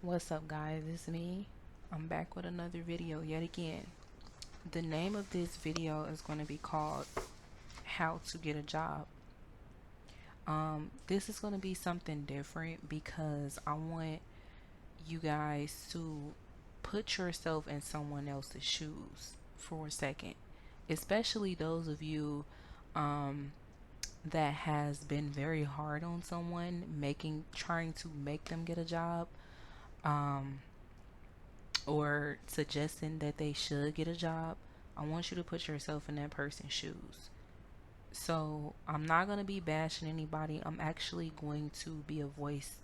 What's up, guys? It's me. I'm back with another video yet again. The name of this video is going to be called How to Get a Job. This is going to be something different because I want you guys to put yourself in someone else's shoes for a second, especially those of you that has been very hard on someone, trying to make them get a job. Um, or suggesting that they should get a job. I want you to put yourself in that person's shoes. So I'm not going to be bashing anybody. I'm actually going to be a voice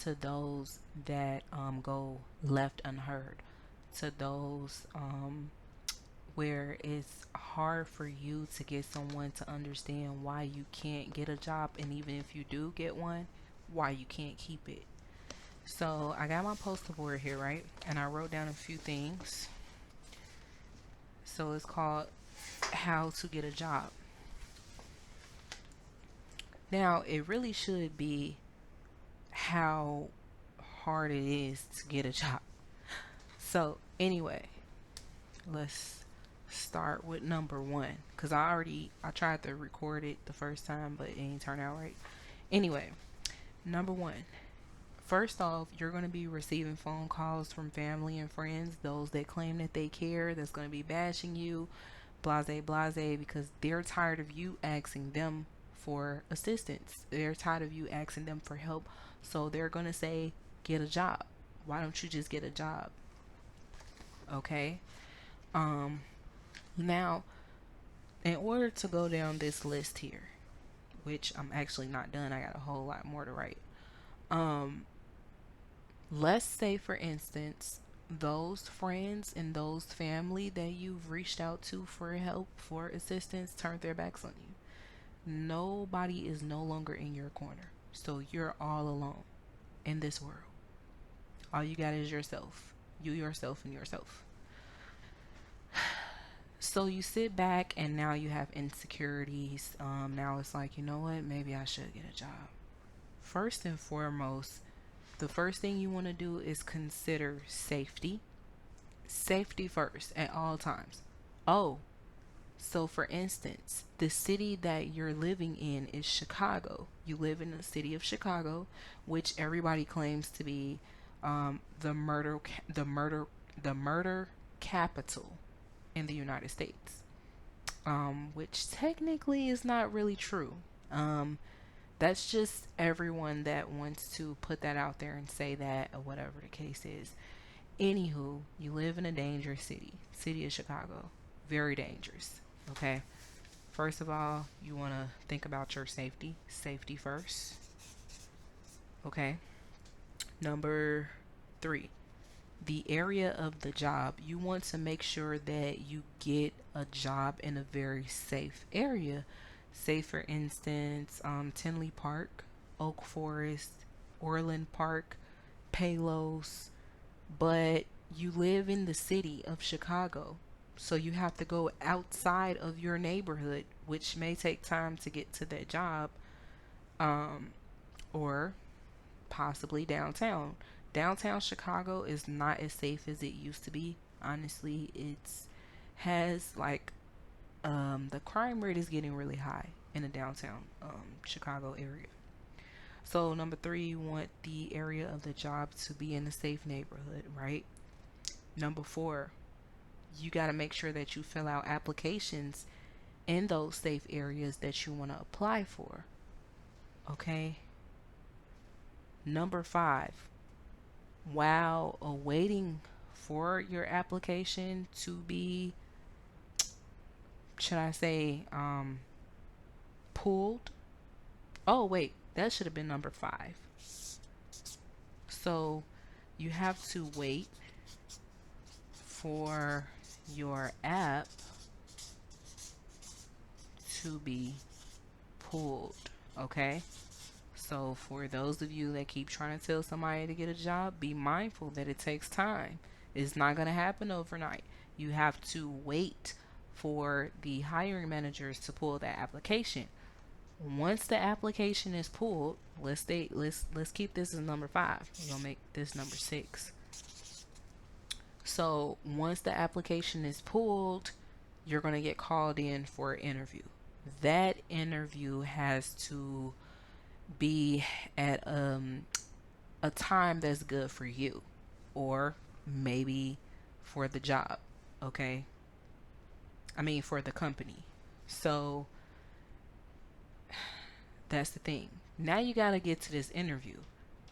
to those that go left unheard, to those where it's hard for you to get someone to understand why you can't get a job, and even if you do get one, why you can't keep it. So I got my poster board here, right? And I wrote down a few things. So it's called How to Get a Job. Now, it really should be how hard it is to get a job. So anyway, let's start with number one. Because I tried to record it the first time, but it ain't turn out right. Anyway, number one. First off, you're going to be receiving phone calls from family and friends, those that claim that they care, that's going to be bashing you, blase, blase, because they're tired of you asking them for assistance. They're tired of you asking them for help. So they're going to say, get a job. Why don't you just get a job? Okay. Now, in order to go down this list here, which I'm actually not done, I got a whole lot more to write. Let's say, for instance, those friends and those family that you've reached out to for help, for assistance, turned their backs on you. Nobody is no longer in your corner. So you're all alone in this world. All you got is yourself. You, yourself, and yourself. So you sit back and now you have insecurities. Now it's like, you know what? Maybe I should get a job. First and foremost, the first thing you want to do is consider safety. Safety first at all times. Oh, so for instance, the city that you're living in is Chicago. You live in the city of Chicago, which everybody claims to be the murder capital in the United States, which technically is not really true. That's just everyone that wants to put that out there and say that, or whatever the case is. Anywho, you live in a dangerous city of Chicago. Very dangerous. Okay. First of all, you want to think about your safety. Safety first. Okay. Number three, the area of the job. You want to make sure that you get a job in a very safe area. Say, for instance, Tinley Park, Oak Forest, Orland Park, Palos, but you live in the city of Chicago. So you have to go outside of your neighborhood, which may take time to get to that job, um, or possibly downtown. Downtown Chicago is not as safe as it used to be. Honestly, it's has like the crime rate is getting really high in the downtown Chicago area. So number three, you want the area of the job to be in a safe neighborhood, right? Number four, you got to make sure that you fill out applications in those safe areas that you want to apply for. Okay. Number five, while awaiting for your application to be, should I say, pulled. Oh, wait, that should have been number five. So you have to wait for your app to be pulled. Okay. So for those of you that keep trying to tell somebody to get a job, be mindful that it takes time. It's not going to happen overnight. You have to wait for the hiring managers to pull that application. Once the application is pulled, let's keep this as number 5. We're gonna make this number 6. So once the application is pulled, you're gonna get called in for an interview. That interview has to be at a time that's good for you, or maybe for the job. Okay, I mean for the company. So that's the thing. Now you got to get to this interview,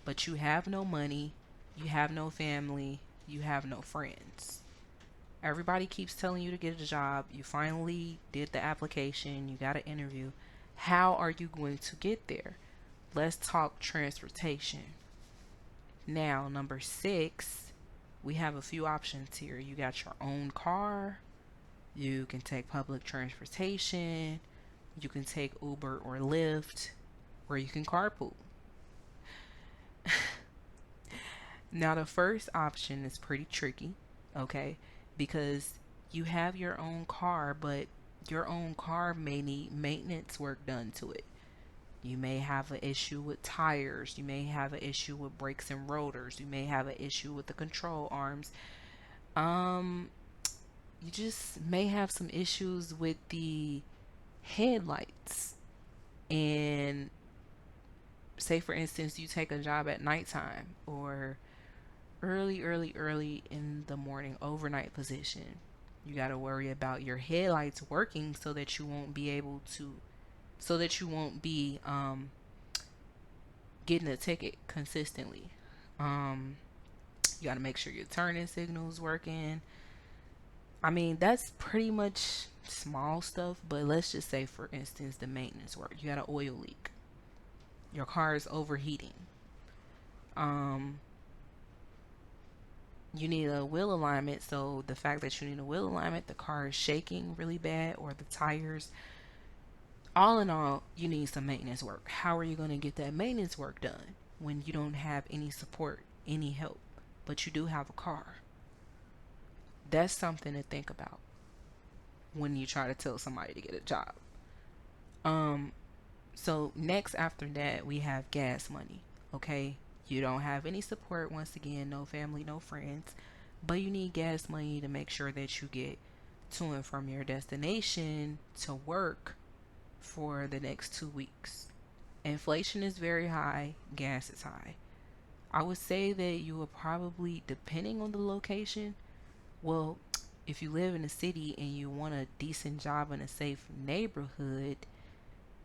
but you have no money, you have no family, you have no friends. Everybody keeps telling you to get a job. You finally did the application, you got an interview. How are you going to get there? Let's talk transportation. Now, number 6, we have a few options here. You got your own car, you can take public transportation, you can take Uber or Lyft, or you can carpool. Now, the first option is pretty tricky, okay? Because you have your own car, but your own car may need maintenance work done to it. You may have an issue with tires, you may have an issue with brakes and rotors, you may have an issue with the control arms. Um, you just may have some issues with the headlights. And say for instance you take a job at nighttime, or early in the morning, overnight position. You got to worry about your headlights working so that you won't be able to, so that you won't be getting a ticket consistently. Um, you got to make sure your turning signal's working. I mean, that's pretty much small stuff, but let's just say, for instance, the maintenance work. You got an oil leak. Your car is overheating. Um, you need a wheel alignment. So the fact that you need a wheel alignment, the car is shaking really bad, or the tires. All in all, you need some maintenance work. How are you going to get that maintenance work done when you don't have any support, any help, but you do have a car? That's something to think about when you try to tell somebody to get a job. Um, so next after that, we have gas money. Okay, you don't have any support, once again, no family, no friends, but you need gas money to make sure that you get to and from your destination to work for the next 2 weeks. Inflation is very high, gas is high. I would say that you will probably, depending on the location, well, if you live in a city and you want a decent job in a safe neighborhood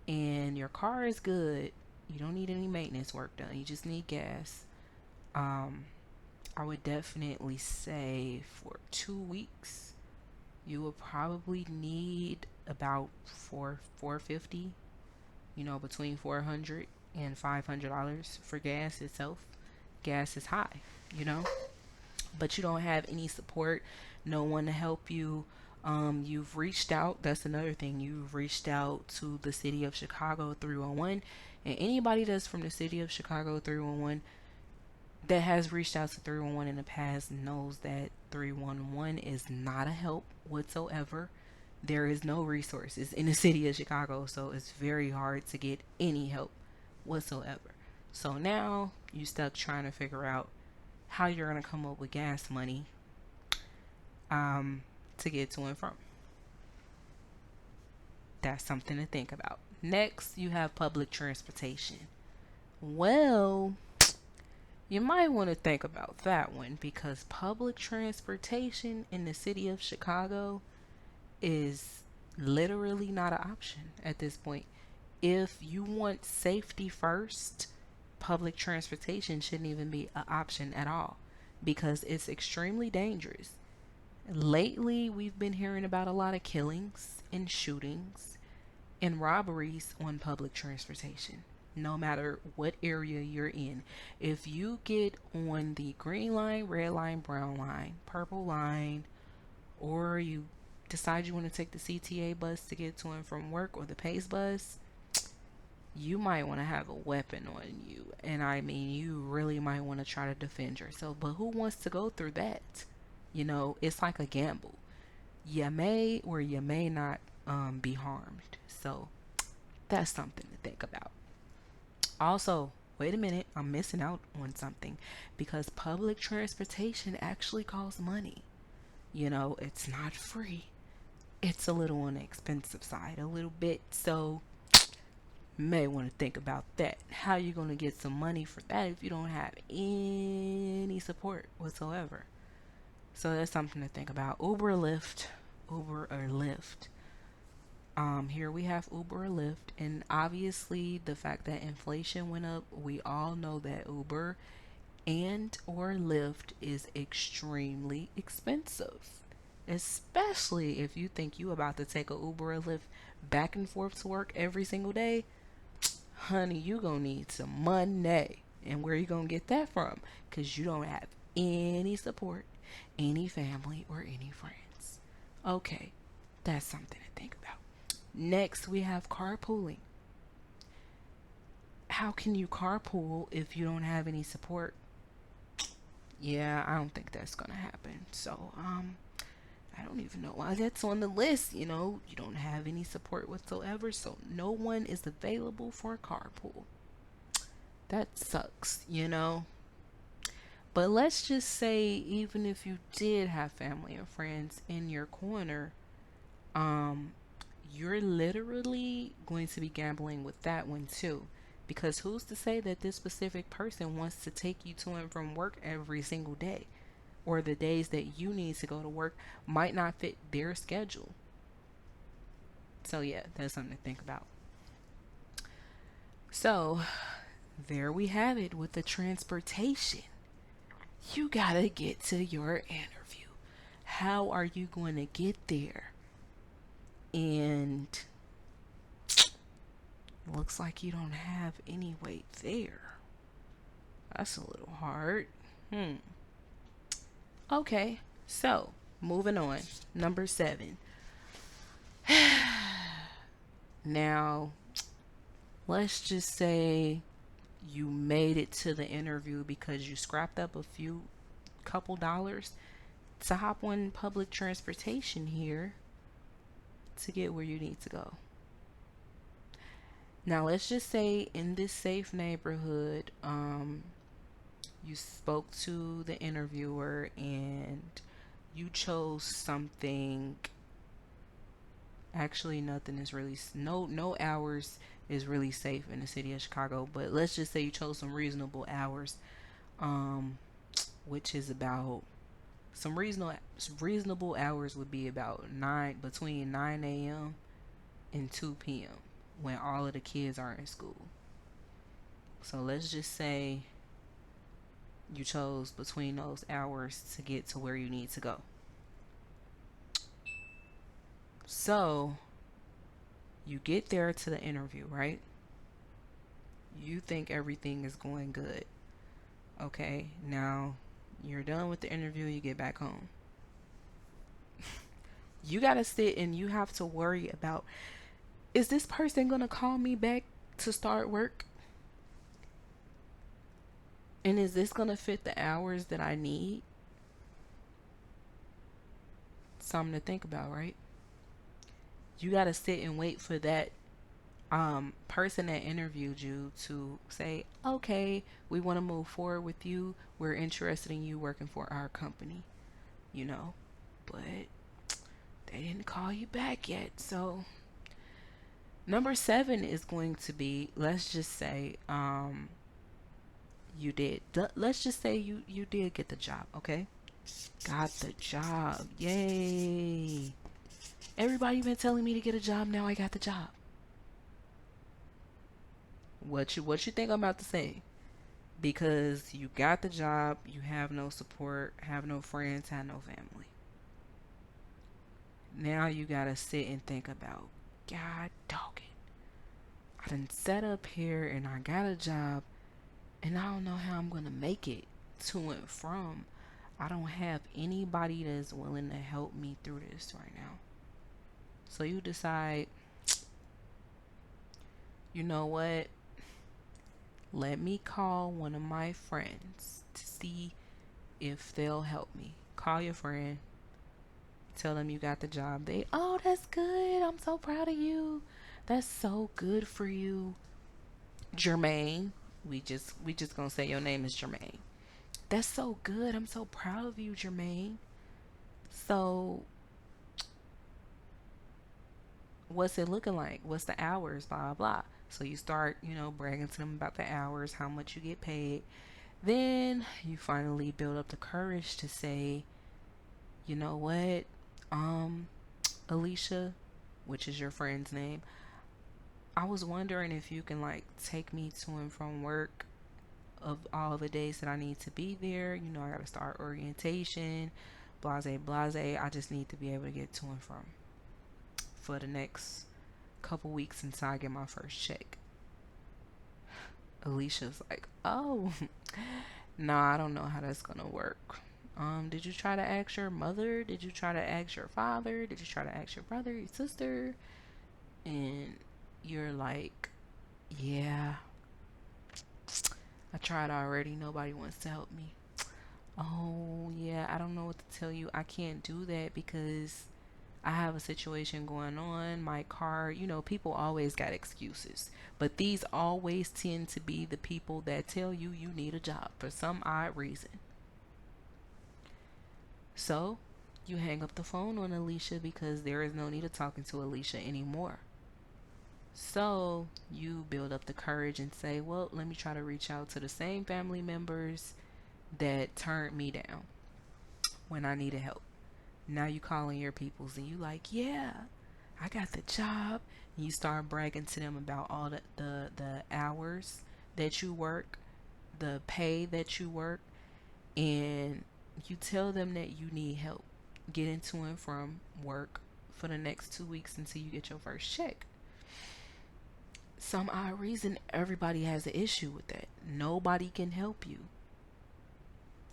and your car is good, you don't need any maintenance work done. You just need gas. Um, I would definitely say for 2 weeks, you will probably need about 450. Between 400 and $500 for gas itself. Gas is high, you know, but you don't have any support, no one to help you. You've reached out. That's another thing. You've reached out to the city of Chicago 311, and anybody that's from the city of Chicago 311 that has reached out to 311 in the past knows that 311 is not a help whatsoever. There is no resources in the city of Chicago, so it's very hard to get any help whatsoever. So now you stuck trying to figure out how you're going to come up with gas money um, to get to and from. That's something to think about. Next, you have public transportation. Well, you might want to think about that one, because public transportation in the city of Chicago is literally not an option at this point. If you want safety first, public transportation shouldn't even be an option at all, because it's extremely dangerous. Lately, we've been hearing about a lot of killings and shootings and robberies on public transportation. No matter what area you're in, if you get on the green line, red line, brown line, purple line, or you decide you want to take the CTA bus to get to and from work, or the PACE bus, you might want to have a weapon on you. And I mean, you really might want to try to defend yourself. But who wants to go through that? It's like a gamble. You may or you may not be harmed. So That's something to think about. Also, wait a minute, I'm missing out on something because public transportation actually costs money. It's not free. It's a little on the expensive side, a little bit. So, you may want to think about that. How you going to get some money for that if you don't have any support whatsoever? So that's something to think about. Uber or Lyft. Here we have Uber or Lyft, and obviously the fact that inflation went up, we all know that Uber and or Lyft is extremely expensive. Especially if you think you about to take a Uber or Lyft back and forth to work every single day, honey, you gonna need some money. And where you gonna get that from? Because you don't have any support, any family, or any friends. Okay, that's something to think about. Next, we have carpooling. How can you carpool if you don't have any support? Yeah, I don't think that's gonna happen. So, I don't even know why that's on the list. You don't have any support whatsoever, so no one is available for a carpool. That sucks. But let's just say, even if you did have family and friends in your corner, um, you're literally going to be gambling with that one too. Because who's to say that this specific person wants to take you to and from work every single day? Or the days that you need to go to work might not fit their schedule. So, yeah, that's something to think about. So, there we have it with the transportation. You gotta get to your interview. How are you going to get there? And looks like you don't have any weight there. That's a little hard. Okay, so moving on. Number 7. Now, let's just say you made it to the interview because you scrapped up a few couple dollars to hop on public transportation here to get where you need to go. Now, let's just say in this safe neighborhood, you spoke to the interviewer and you chose something. Actually, nothing is really no hours is really safe in the city of Chicago, but let's just say you chose some reasonable hours, um which is about some reasonable hours would be about 9 between 9 a.m. and 2 p.m. when all of the kids are in school. So let's just say you chose between those hours to get to where you need to go. So you get there to the interview, right? You think everything is going good. Okay, now you're done with the interview, you get back home. You gotta sit and you have to worry about, is this person gonna call me back to start work? And is this gonna fit the hours that I need? Something to think about, right? You gotta sit and wait for that person that interviewed you to say, okay, we want to move forward with you. We're interested in you working for our company, you know. But they didn't call you back yet. So number 7 is going to be, let's just say you did. Let's just say you did get the job, okay? Got the job. Yay. Everybody been telling me to get a job, now I got the job. What you think I'm about to say? Because you got the job, you have no support, have no friends, have no family. Now you gotta sit and think about, God dog it. I done set up here and I got a job and I don't know how I'm gonna make it to and from. I don't have anybody that's willing to help me through this right now. So you decide, you know what? Let me call one of my friends to see if they'll help me. Call your friend. Tell them you got the job. Oh, that's good. I'm so proud of you. That's so good for you, Jermaine. We just gonna say your name is Jermaine. That's so good. I'm so proud of you, Jermaine. So, what's it looking like? What's the hours? Blah blah. So you start, bragging to them about the hours, how much you get paid. Then you finally build up the courage to say, you know what, um, Alicia, which is your friend's name, I was wondering if you can like take me to and from work of all the days that I need to be there. I got to start orientation, blase, blase. I just need to be able to get to and from for the next couple weeks until I get my first check. Alicia's like, oh, no, I don't know how that's gonna work. Did you try to ask your mother? Did you try to ask your father? Did you try to ask your brother, your sister? And you're like, yeah, I tried already. Nobody wants to help me. Oh, yeah, I don't know what to tell you. I can't do that because I have a situation going on. My car, people always got excuses. But these always tend to be the people that tell you you need a job for some odd reason. So you hang up the phone on Alicia because there is no need of talking to Alicia anymore. So you build up the courage and say, well, let me try to reach out to the same family members that turned me down when I needed help. Now you calling your peoples and you like, yeah, I got the job. And you start bragging to them about all the hours that you work, the pay that you work, and you tell them that you need help getting to and from work for the next 2 weeks until you get your first check. Some odd reason, everybody has an issue with that. Nobody can help you.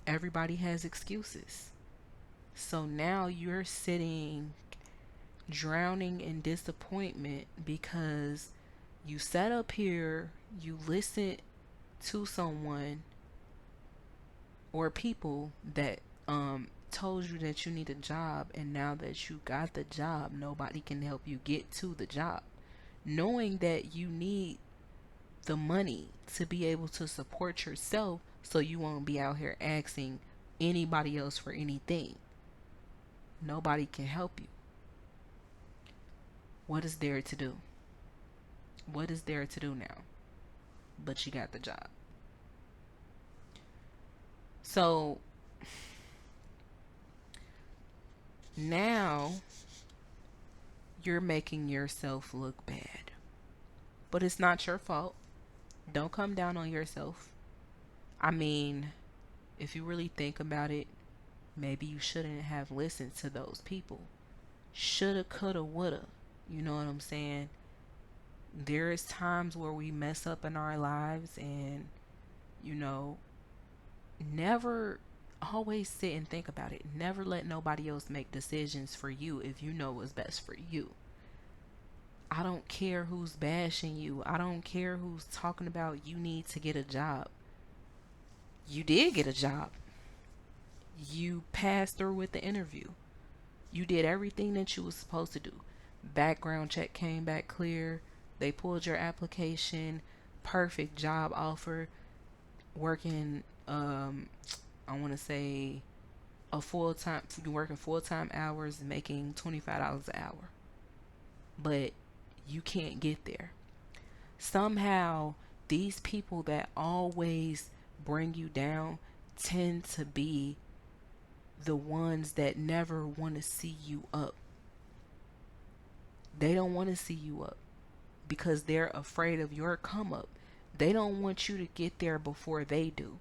Everybody has excuses. So now you're sitting drowning in disappointment because you sat up here, you listened to someone or people that told you that you need a job, and now that you got the job, nobody can help you get to the job. Knowing that you need the money to be able to support yourself so you won't be out here asking anybody else for anything. Nobody can help you. What is there to do? What is there to do now? But you got the job. So now you're making yourself look bad. But it's not your fault. Don't come down on yourself. I mean, if you really think about it, maybe you shouldn't have listened to those people. Shoulda, coulda, woulda. You know what I'm saying? There is times where we mess up in our lives, and, you know, never always sit and think about it. Never let nobody else make decisions for you if you know what's best for you. I don't care who's bashing you. I don't care who's talking about you need to get a job. You did get a job. You passed through with the interview. You did everything that you was supposed to do. Background check came back clear. They pulled your application. Perfect job offer. Working, I want to say a full time. You working full time hours, making $25 an hour. But you can't get there. Somehow, these people that always bring you down tend to be the ones that never want to see you up. They don't want to see you up because they're afraid of your come up. They don't want you to get there before they do.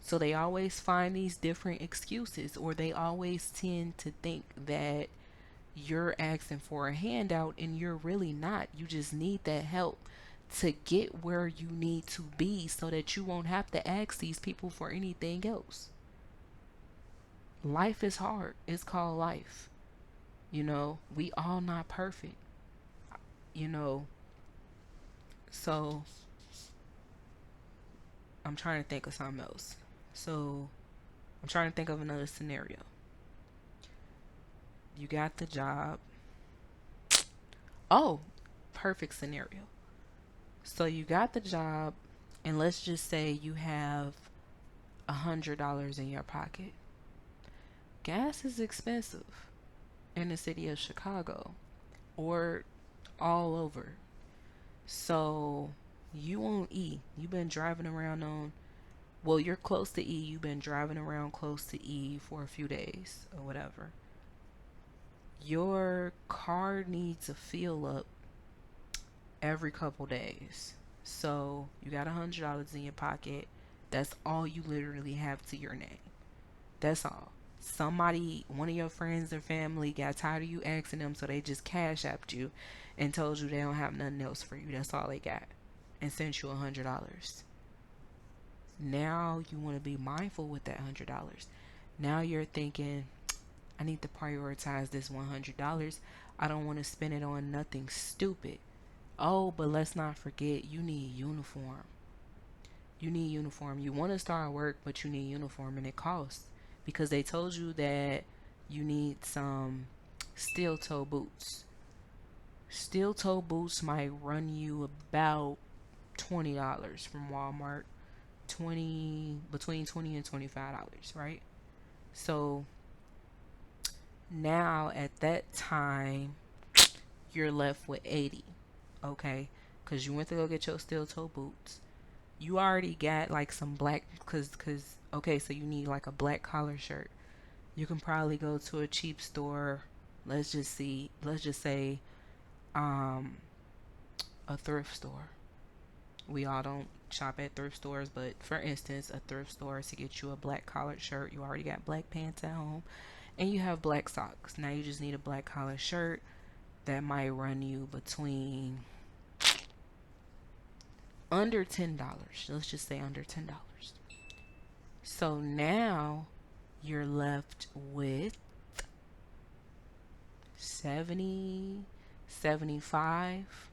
So they always find these different excuses, or they always tend to think that you're asking for a handout and you're really not. You just need that help to get where you need to be so that you won't have to ask these people for anything else. Life is hard. It's called life. We all not perfect. You know, so I'm trying to think of something else. So I'm trying to think of another scenario. You got the job. Oh, Perfect scenario. So you got the job, and let's just say you have $100 in your pocket. Gas is expensive in the city of Chicago or all over. So you on E. You've been driving around on, well, you're close to E. You've been driving around close to E for a few days or whatever. Your car needs a fill up every couple days. So you got $100 in your pocket. That's all you literally have to your name. That's all. Somebody, one of your friends or family got tired of you asking them, so they just cash apped you and told you they don't have nothing else for you. That's all they got. And sent you $100. Now you want to be mindful with that $100. Now you're thinking, I need to prioritize this $100. I don't want to spend it on nothing stupid. Oh, but let's not forget, you need uniform. You need uniform. You want to start work, but you need uniform, and it costs because they told you that you need some steel toe boots. Steel toe boots might run you about $20 from Walmart. 20 between 20 and $25, right? So now at that time you're left with 80, okay? Because you went to go get your steel toe boots. You already got like some black, cause okay, so you need like a black collar shirt. You can probably go to a cheap store. Let's just say um a thrift store. We all don't shop at thrift stores, but for instance, a thrift store to get you a black collared shirt. You already got black pants at home and you have black socks. Now you just need a black collared shirt that might run you between under $10. Let's just say under $10. So now you're left with 70, 75.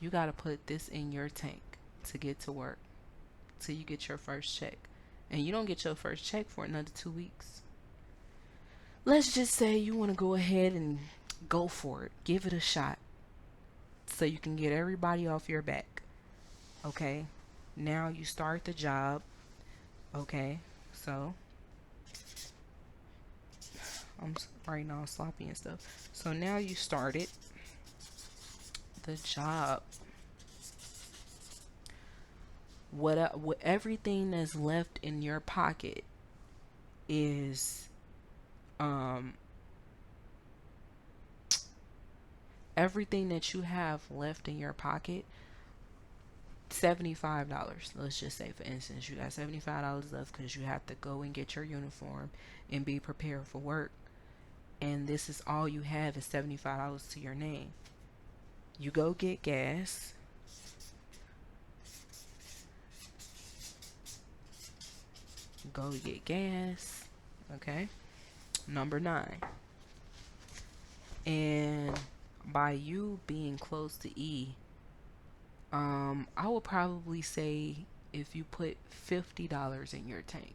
You got to put this in your tank to get to work till you get your first check. And you don't get your first check for another 2 weeks. Let's just say you want to go ahead and go for it. Give it a shot so you can get everybody off your back. Okay? Now you start the job. Okay? So I'm writing all sloppy and stuff. So now you started the job. What everything that's left in your pocket is everything that you have left in your pocket, $75. Let's just say, for instance, you got $75 left because you have to go and get your uniform and be prepared for work. And this is all you have is $75 to your name. You go get gas. Go get gas. Okay. Number 9. And by you being close to E, I would probably say if you put $50 in your tank.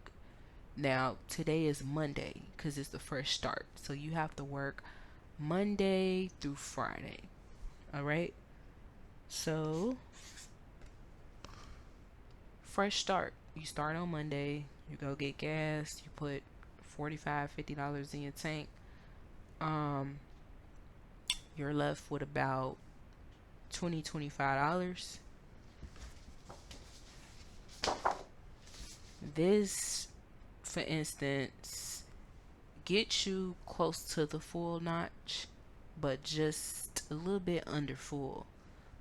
Now, today is Monday because it's the fresh start. So you have to work Monday through Friday. All right. So, fresh start. You start on Monday. You go get gas. You put $45, $50 in your tank. You're left with about $20, $25. This, for instance, gets you close to the full notch, but just a little bit under full.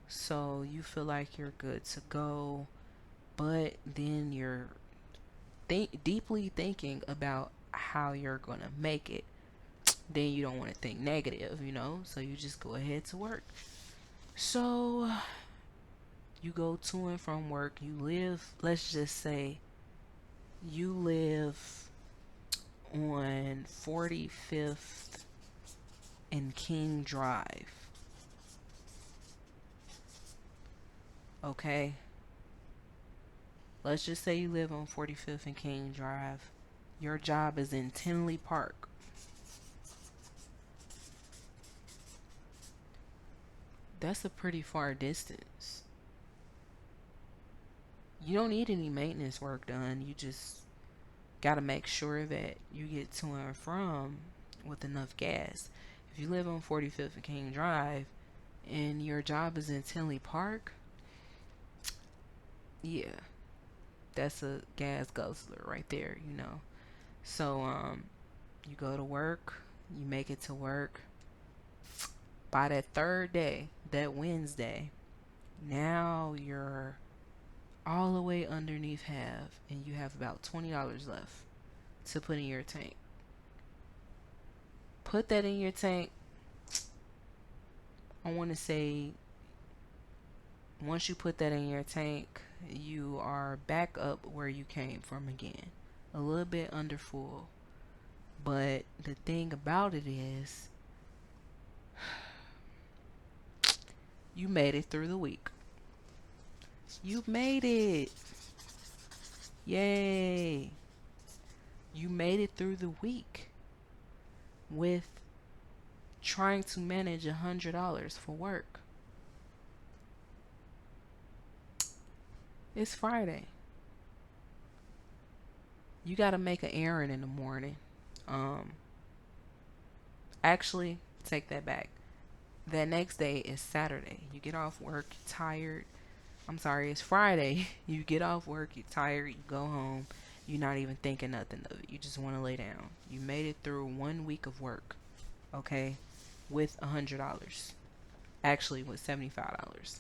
So you feel like you're good to go, but then you're deeply thinking about how you're gonna make it. Then you don't want to think negative, so you just go ahead to work. So you go to and from work. You live, let's just say you live on 45th and King Drive. Okay? Let's just say you live on 45th and King Drive. Your job is in Tinley Park. That's a pretty far distance. You don't need any maintenance work done. You just got to make sure that you get to and from with enough gas. If you live on 45th and King Drive and your job is in Tinley Park, yeah, that's a gas guzzler right there, you know. So, you go to work, you make it to work. By that third day, that Wednesday, now you're all the way underneath half, and you have about $20 left to put in your tank. Put that in your tank. I want to say once you put that in your tank, you are back up where you came from again. A little bit under full. But the thing about it is, you made it through the week. You made it. Yay. You made it through the week with trying to manage $100 for work. It's Friday. You got to make an errand in the morning. Um, Actually, take that back. That next day is Saturday. You get off work, you're tired. I'm sorry, it's Friday. You get off work, you're tired, you go home. You're not even thinking nothing of it. You just want to lay down. You made it through 1 week of work, okay, with $100. Actually, with $75.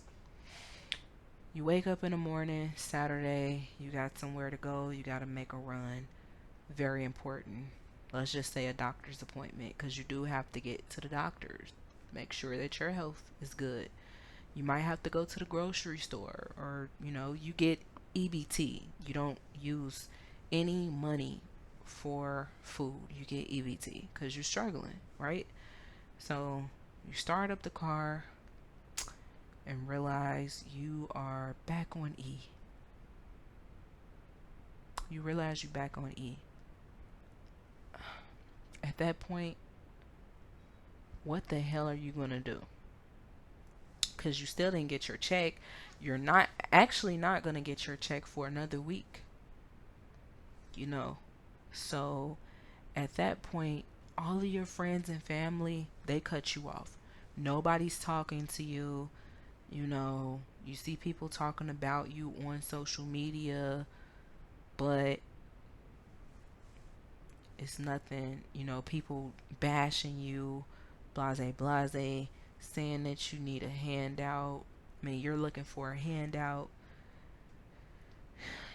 You wake up in the morning, Saturday, you got somewhere to go, you got to make a run. Very important. Let's just say a doctor's appointment, because you do have to get to the doctor's. Make sure that your health is good. You might have to go to the grocery store, or, you get EBT. You don't use any money for food. You get EBT because you're struggling, right? So you start up the car and realize you are back on E. You realize you're back on E. At that point, what the hell are you going to do? Because you still didn't get your check. You're not going to get your check for another week. So at that point, all of your friends and family, they cut you off. Nobody's talking to you. You see people talking about you on social media, but it's nothing, people bashing you, blase, blase, saying that you need a handout. I mean, you're looking for a handout.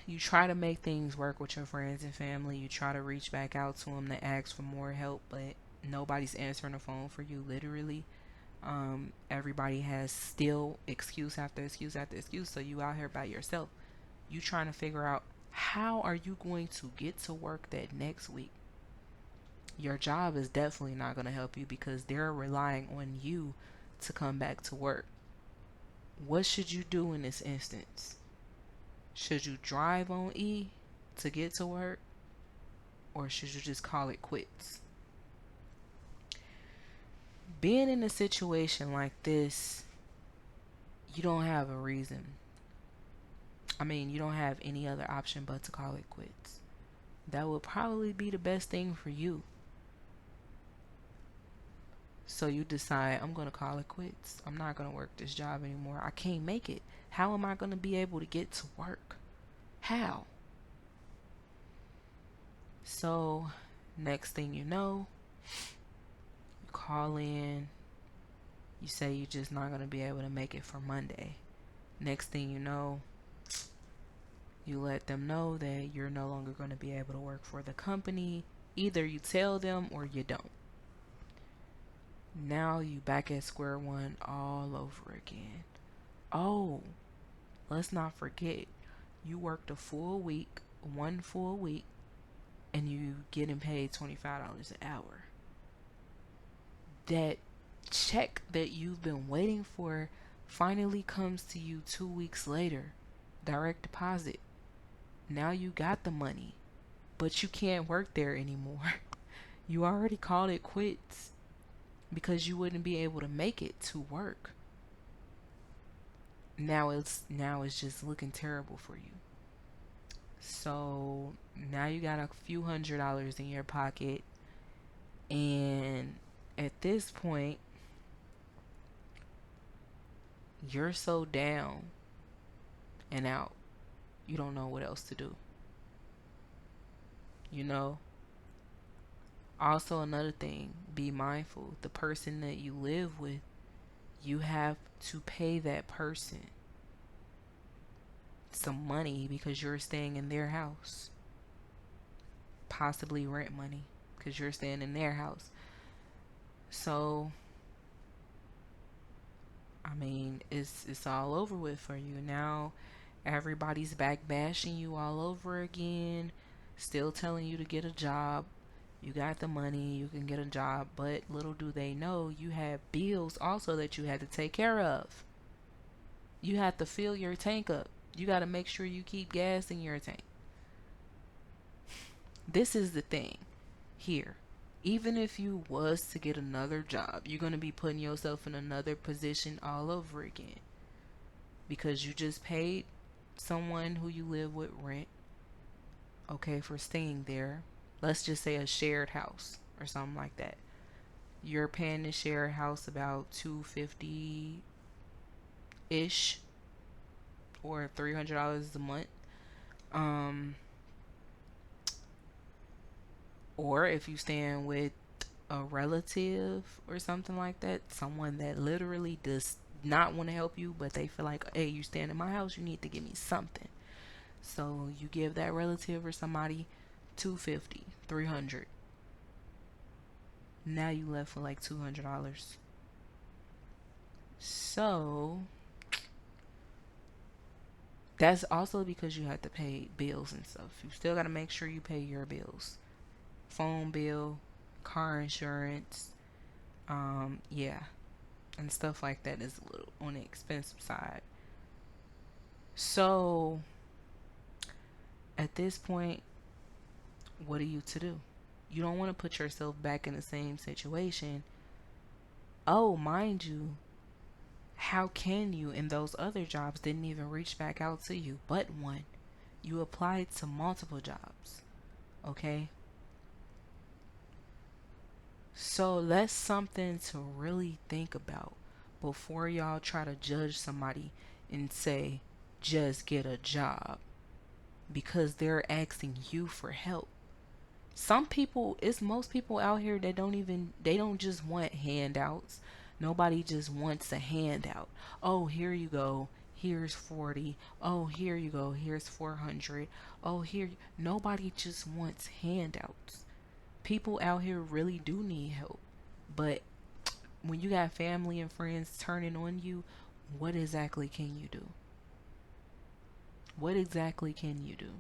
You try to make things work with your friends and family. You try to reach back out to them to ask for more help, but nobody's answering the phone for you, literally. Everybody has still excuse after excuse after excuse, so you out here by yourself. You trying to figure out how are you going to get to work that next week. Your job is definitely not going to help you because they're relying on you to come back to work. What should you do in this instance? Should you drive on E to get to work, or should you just call it quits? Being in a situation like this, you don't have a reason. I mean, you don't have any other option but to call it quits. That would probably be the best thing for you. So you decide, I'm going to call it quits. I'm not going to work this job anymore. I can't make it. How am I going to be able to get to work? How? So next thing you know, you call in. You say you're just not going to be able to make it for Monday. Next thing you know, you let them know that you're no longer going to be able to work for the company. Either you tell them or you don't. Now you back at square one all over again. Oh, let's not forget, you worked a full week, 1 full week, and you getting paid $25 an hour. That check that you've been waiting for finally comes to you 2 weeks later. Direct deposit. Now you got the money, but you can't work there anymore. You already called it quits because you wouldn't be able to make it to work. Now it's just looking terrible for you. So now you got a few $100s in your pocket, and at this point you're so down and out, you don't know what else to do. You know, also another thing, be mindful. The person that you live with, you have to pay that person some money because you're staying in their house. Possibly rent money because you're staying in their house. So, I mean, it's all over with for you. Now everybody's back bashing you all over again, still telling you to get a job. You got the money, you can get a job, but little do they know you have bills also that you had to take care of. You have to fill your tank up. You got to make sure you keep gas in your tank. This is the thing here. Even if you was to get another job, you're going to be putting yourself in another position all over again because you just paid someone who you live with rent, okay, for staying there. Let's just say a shared house or something like that. You're paying the shared house about 250 ish or $300 a month. Um, or if you staying with a relative or something like that, someone that literally does not want to help you, but they feel like, hey, you staying in my house, you need to give me something. So you give that relative or somebody 250, 300. Now you left with like $200. So that's also because you have to pay bills and stuff. You still got to make sure you pay your bills. Phone bill, car insurance, yeah, and stuff like that is a little on the expensive side. So at this point, what are you to do? You don't want to put yourself back in the same situation. Oh, mind you, how can you in those other jobs didn't even reach back out to you but one? You applied to multiple jobs, okay? So that's something to really think about before y'all try to judge somebody and say, just get a job because they're asking you for help. Some people, it's most people out here that they don't just want handouts. Nobody just wants a handout. Oh, here you go. Here's 40. Oh, here you go. Here's 400. Oh, here. Nobody just wants handouts. People out here really do need help. But when you got family and friends turning on you, what exactly can you do? What exactly can you do?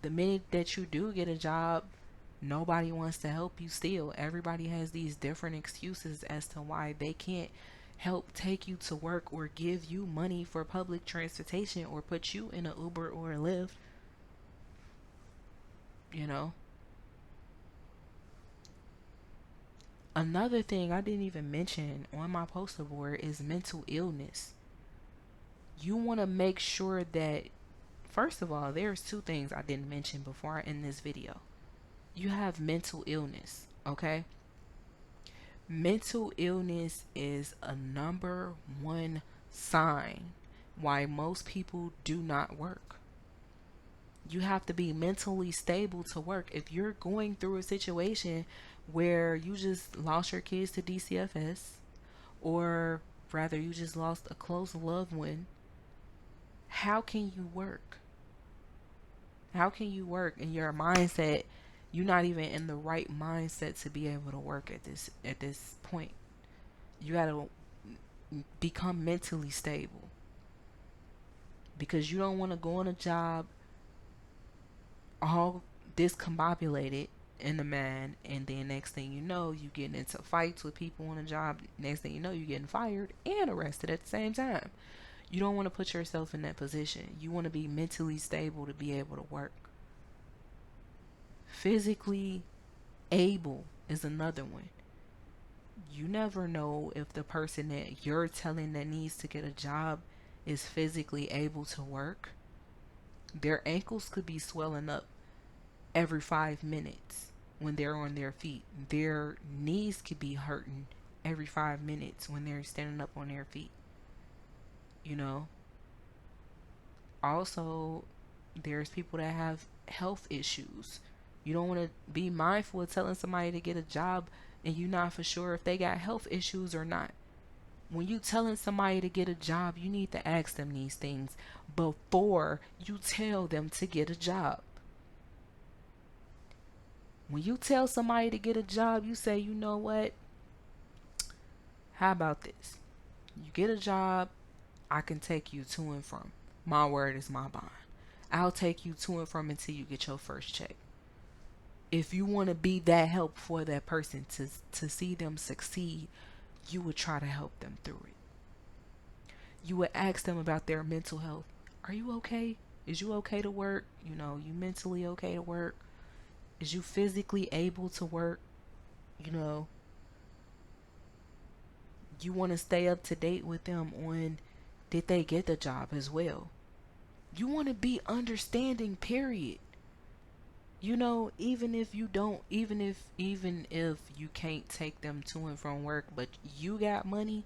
The minute that you do get a job, nobody wants to help you still. Everybody has these different excuses as to why they can't help take you to work or give you money for public transportation or put you in an Uber or a Lyft, you know? Another thing I didn't even mention on my poster board is mental illness. You want to make sure that, first of all, there's two things I didn't mention before I end this video. You have mental illness, okay? Mental illness is a number one sign why most people do not work. You have to be mentally stable to work. If you're going through a situation where you just lost your kids to DCFS, or rather you just lost a close loved one, how can you work? How can you work in your mindset? You're not even in the right mindset to be able to work at this point. You got to become mentally stable because you don't want to go on a job all discombobulated in the mind, and then next thing you know, you getting into fights with people on a job. Next thing you know, you getting fired and arrested at the same time. You don't want to put yourself in that position. You want to be mentally stable to be able to work. Physically able is another one. You never know if the person that you're telling that needs to get a job is physically able to work. Their ankles could be swelling up every 5 minutes when they're on their feet. Their knees could be hurting every 5 minutes when they're standing up on their feet. You know, also, there's people that have health issues. You don't want to be mindful of telling somebody to get a job and you're not for sure if they got health issues or not. When you telling somebody to get a job, you need to ask them these things before you tell them to get a job. When you tell somebody to get a job, you say, you know what? How about this? You get a job, I can take you to and from. My word is my bond. I'll take you to and from until you get your first check. If you want to be that help for that person to see them succeed, you would try to help them through it. You would ask them about their mental health. Are you okay? Is you okay to work? You know, you mentally okay to work? Is you physically able to work? You know, you want to stay up to date with them on did they get the job as well. You want to be understanding, period. You know, even if you don't, even if you can't take them to and from work, but you got money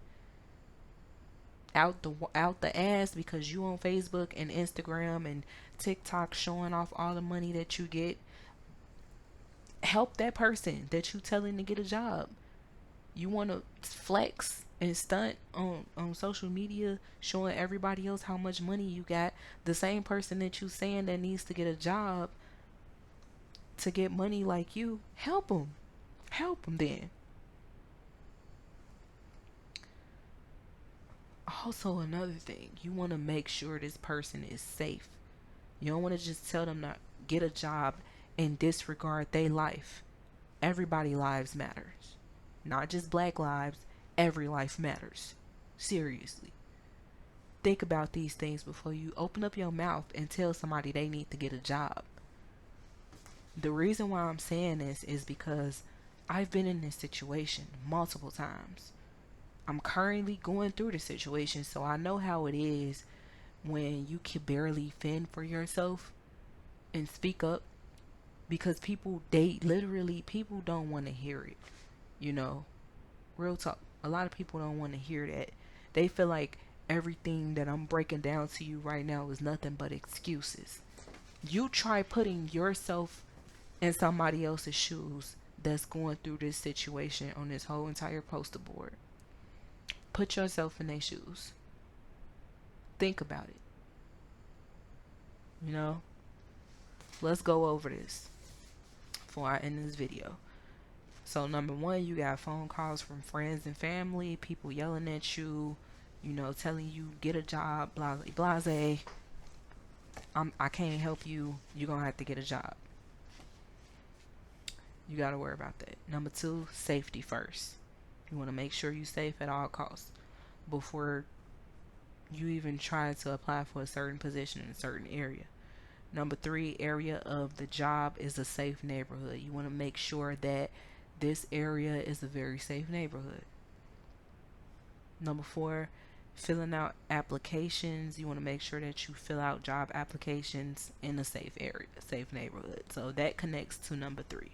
out the ass because you on Facebook and Instagram and TikTok showing off all the money that you get, help that person that you telling to get a job. You want to flex and stunt on social media showing everybody else how much money you got. The same person that you saying that needs to get a job to get money like you, help them then. Also, another thing, you want to make sure this person is safe. You don't want to just tell them to get a job and disregard their life. Everybody lives matters, not just black lives. Every life matters. Seriously, think about these things before you open up your mouth and tell somebody they need to get a job. The reason why I'm saying this is because I've been in this situation multiple times. I'm currently going through the situation, so I know how it is when you can barely fend for yourself and speak up, because they literally, people don't want to hear it. You know, real talk. A lot of people don't want to hear that. They feel like everything that I'm breaking down to you right now is nothing but excuses. You try putting yourself in somebody else's shoes that's going through this situation on this whole entire poster board. Put yourself in their shoes. Think about it. You know? Let's go over this before I end this video. So number one, you got phone calls from friends and family, people yelling at you, you know, telling you get a job, blase blase. I can't help you. You're gonna have to get a job. You gotta worry about that. Number two, safety first. You want to make sure you're safe at all costs before you even try to apply for a certain position in a certain area. Number three, area of the job is a safe neighborhood. You want to make sure that this area is a very safe neighborhood. Number four, filling out applications. You want to make sure that you fill out job applications in a safe area, safe neighborhood. So that connects to number three.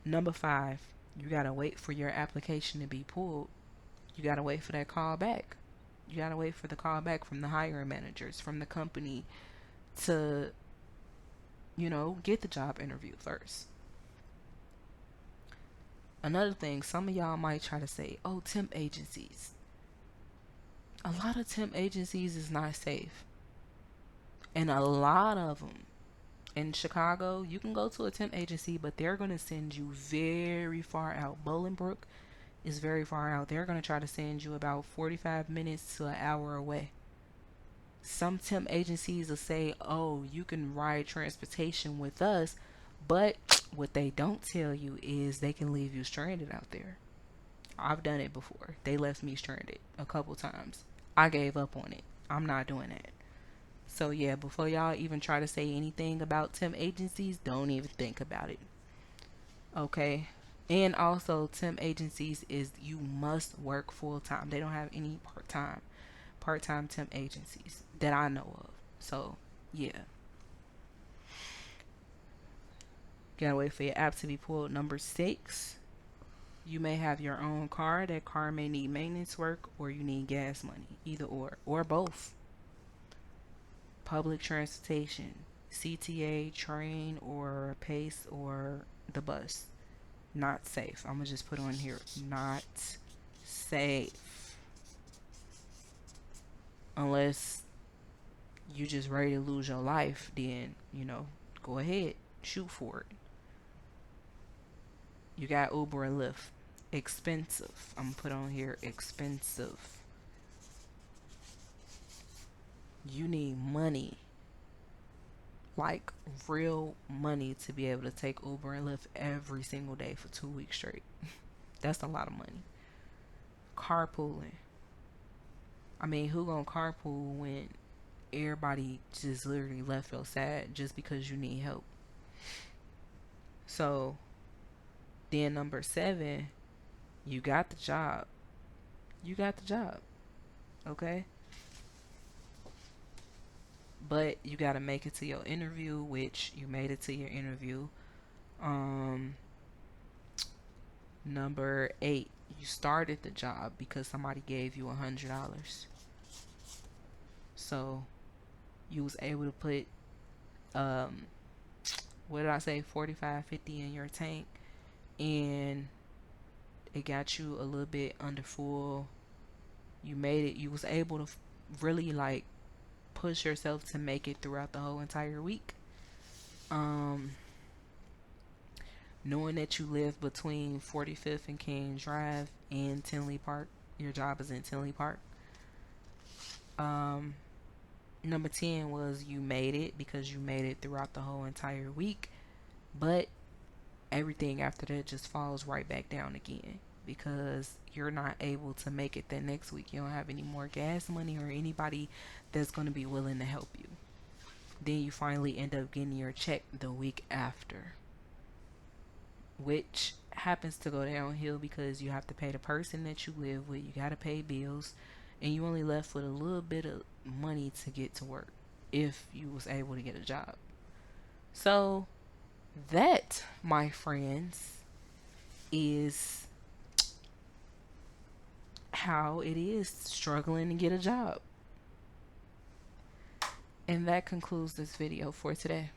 Number five, you got to wait for your application to be pulled. You got to wait for that call back. You got to wait for the call back from the hiring managers, from the company to, you know, get the job interview first. Another thing, some of y'all might try to say, oh, temp agencies. A lot of temp agencies is not safe. And a lot of them in Chicago, you can go to a temp agency, but they're going to send you very far out. Bolingbrook is very far out. They're going to try to send you about 45 minutes to an hour away. Some temp agencies will say, oh, you can ride transportation with us, but what they don't tell you is they can leave you stranded out there. I've done it before. They left me stranded a couple times. I gave up on it. I'm not doing that. So yeah, before y'all even try to say anything about temp agencies, don't even think about it. Okay? And also, temp agencies is you must work full time. They don't have any part time temp agencies that I know of. So yeah, gotta wait for your app to be pulled. Number 6, you may have your own car. That car may need maintenance work, or you need gas money. Either or both. Public transportation, CTA, train, or PACE, or the bus. Not safe. I'm gonna just put on here, not safe, unless you just ready to lose your life. Then go ahead, shoot for it. You got Uber and Lyft. Expensive. I'm gonna put on here, expensive. You need money, like real money, to be able to take Uber and Lyft every single day for 2 weeks straight. That's a lot of money. Carpooling. I mean, who gonna carpool when everybody just literally left your side just because you need help? So then number 7, you got the job. You got the job, okay? But you got to make it to your interview, which you made it to your interview. Um, Number 8, you started the job because somebody gave you $100. So you was able to put um, what did I say, 45, 50 in your tank, and it got you a little bit under full. You made it. You was able to really like push yourself to make it throughout the whole entire week. Um, Knowing that you live between 45th and King Drive and Tinley Park, your job is in Tinley Park. Um, Number 10 was you made it because you made it throughout the whole entire week, but everything after that just falls right back down again because you're not able to make it that next week. You don't have any more gas money or anybody that's going to be willing to help you. Then you finally end up getting your check the week after, which happens to go downhill because you have to pay the person that you live with, you got to pay bills, and you only left with a little bit of money to get to work if you was able to get a job. So that, my friends, is how it is struggling to get a job. And that concludes this video for today.